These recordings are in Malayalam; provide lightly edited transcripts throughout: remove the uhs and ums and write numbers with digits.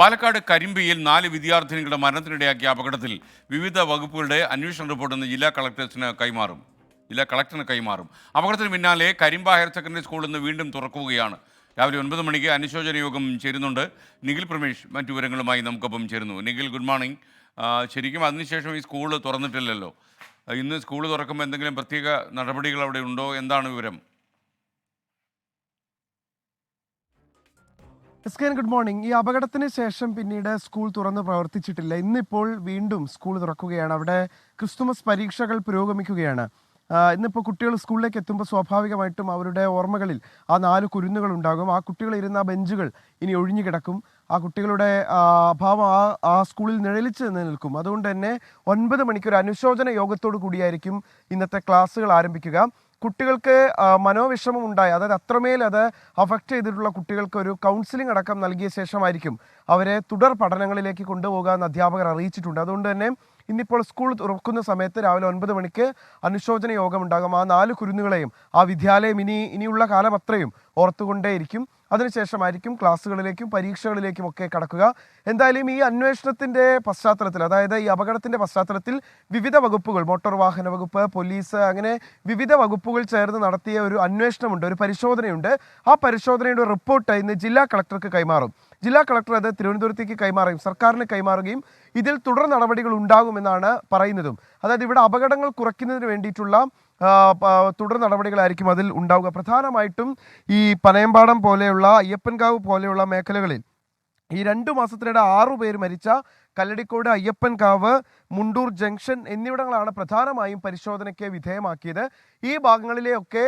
പാലക്കാട് കരിമ്പിയിൽ 4 വിദ്യാർത്ഥിനികളുടെ മരണത്തിനിടയാക്കിയ അപകടത്തിൽ വിവിധ വകുപ്പുകളുടെ അന്വേഷണ റിപ്പോർട്ട് ഇന്ന് ജില്ലാ കളക്ടറിന് കൈമാറും. അപകടത്തിന് പിന്നാലെ കരിമ്പ ഹയർ സെക്കൻഡറി സ്കൂൾ ഇന്ന് വീണ്ടും തുറക്കുകയാണ്. രാവിലെ 9 മണിക്ക് അനുശോചന യോഗം ചേരുന്നുണ്ട്. നിഖിൽ പ്രമേഷ് മറ്റു വിവരങ്ങളുമായി നമുക്കൊപ്പം ചേരുന്നു. Nikhil, good morning. ശരിക്കും അതിനുശേഷം ഈ സ്കൂൾ തുറന്നിട്ടില്ലല്ലോ. ഇന്ന് സ്കൂൾ തുറക്കുമ്പോൾ എന്തെങ്കിലും പ്രത്യേക നടപടികൾ അവിടെ ഉണ്ടോ? എന്താണ് വിവരം? Good morning. ഈ അപകടത്തിന് ശേഷം പിന്നീട് സ്കൂൾ തുറന്ന് പ്രവർത്തിച്ചിട്ടില്ല. ഇന്നിപ്പോൾ വീണ്ടും സ്കൂൾ തുറക്കുകയാണ്. അവിടെ ക്രിസ്തുമസ് പരീക്ഷകൾ പുരോഗമിക്കുകയാണ്. ഇന്നിപ്പോൾ കുട്ടികൾ സ്കൂളിലേക്ക് എത്തുമ്പോൾ സ്വാഭാവികമായിട്ടും അവരുടെ ഓർമ്മകളിൽ ആ 4 കുരുന്നുകൾ ഉണ്ടാകും. ആ കുട്ടികൾ ഇരുന്ന ബെഞ്ചുകൾ ഇനി ഒഴിഞ്ഞു കിടക്കും. ആ കുട്ടികളുടെ അഭാവം ആ സ്കൂളിൽ നിഴലിച്ച് നിൽക്കും. അതുകൊണ്ട് തന്നെ 9 മണിക്ക് ഒരു അനുശോചന യോഗത്തോടു കൂടിയായിരിക്കും ഇന്നത്തെ ക്ലാസ്സുകൾ ആരംഭിക്കുക. കുട്ടികൾക്ക് മനോവിഷമം ഉണ്ടായി, അതായത് അത്രമേൽ അത് അഫക്റ്റ് ചെയ്തിട്ടുള്ള കുട്ടികൾക്ക് ഒരു കൗൺസിലിംഗ് അടക്കം നൽകിയ ശേഷമായിരിക്കും അവരെ തുടർ പഠനങ്ങളിലേക്ക് കൊണ്ടുപോകാമെന്ന് അധ്യാപകർ അറിയിച്ചിട്ടുണ്ട്. അതുകൊണ്ട് തന്നെ ഇന്നിപ്പോൾ സ്കൂൾ തുറക്കുന്ന സമയത്ത് രാവിലെ 9 മണിക്ക് അനുശോചന യോഗം ഉണ്ടാകും. ആ 4 കുരുന്നുകളെയും ആ വിദ്യാലയം ഇനിയുള്ള കാലം അത്രയും ഓർത്തുകൊണ്ടേയിരിക്കും. അതിനുശേഷമായിരിക്കും ക്ലാസ്സുകളിലേക്കും പരീക്ഷകളിലേക്കും ഒക്കെ കടക്കുക. എന്തായാലും ഈ അന്വേഷണത്തിൻ്റെ പശ്ചാത്തലത്തിൽ, അതായത് ഈ അപകടത്തിൻ്റെ പശ്ചാത്തലത്തിൽ വിവിധ വകുപ്പുകൾ, മോട്ടോർ വാഹന വകുപ്പ്, പോലീസ്, അങ്ങനെ വിവിധ വകുപ്പുകൾ ചേർന്ന് നടത്തിയ ഒരു അന്വേഷണമുണ്ട്, ഒരു പരിശോധനയുണ്ട്. ആ പരിശോധനയുടെ റിപ്പോർട്ട് ഇന്ന് ജില്ലാ കളക്ടർക്ക് കൈമാറും. ജില്ലാ കളക്ടർ അത് തിരുവനന്തപുരത്തേക്ക് കൈമാറുകയും സർക്കാരിന് കൈമാറുകയും ഇതിൽ തുടർ നടപടികൾ ഉണ്ടാകുമെന്നാണ് പറയുന്നതും. അതായത് ഇവിടെ അപകടങ്ങൾ കുറയ്ക്കുന്നതിന് വേണ്ടിയിട്ടുള്ള തുടർ നടപടികളായിരിക്കും അതിൽ ഉണ്ടാവുക. പ്രധാനമായിട്ടും ഈ പനയമ്പാടം പോലെയുള്ള അയ്യപ്പൻകാവ് പോലെയുള്ള മേഖലകളിൽ ഈ 2 മാസത്തിനിടെ 6 പേര് മരിച്ച കല്ലടിക്കോട്, അയ്യപ്പൻകാവ്, മുണ്ടൂർ ജംഗ്ഷൻ എന്നിവിടങ്ങളാണ് പ്രധാനമായും പരിശോധനയ്ക്ക് വിധേയമാക്കിയത്. ഈ ഭാഗങ്ങളിലെയൊക്കെ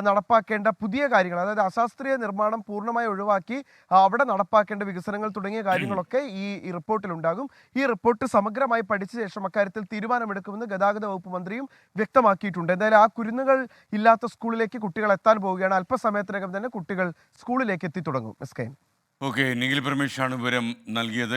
നടപ്പാക്കേണ്ട പുതിയ കാര്യങ്ങൾ, അതായത് അശാസ്ത്രീയ നിർമ്മാണം പൂർണ്ണമായി ഒഴിവാക്കി അവിടെ നടപ്പാക്കേണ്ട വികസനങ്ങൾ തുടങ്ങിയ കാര്യങ്ങളൊക്കെ ഈ റിപ്പോർട്ടിലുണ്ടാകും. ഈ റിപ്പോർട്ട് സമഗ്രമായി പഠിച്ച ശേഷം അക്കാര്യത്തിൽ തീരുമാനമെടുക്കുമെന്ന് ഗതാഗത വകുപ്പ് മന്ത്രിയും വ്യക്തമാക്കിയിട്ടുണ്ട്. എന്തായാലും ആ കുരുന്നുകൾ ഇല്ലാത്ത സ്കൂളിലേക്ക് കുട്ടികൾ എത്താൻ പോവുകയാണ്. അല്പസമയത്തിനകം തന്നെ കുട്ടികൾ സ്കൂളിലേക്ക് എത്തി തുടങ്ങും. ഓക്കെ, നിഖിൽ പ്രമേഷാണ് വിവരം നൽകിയത്.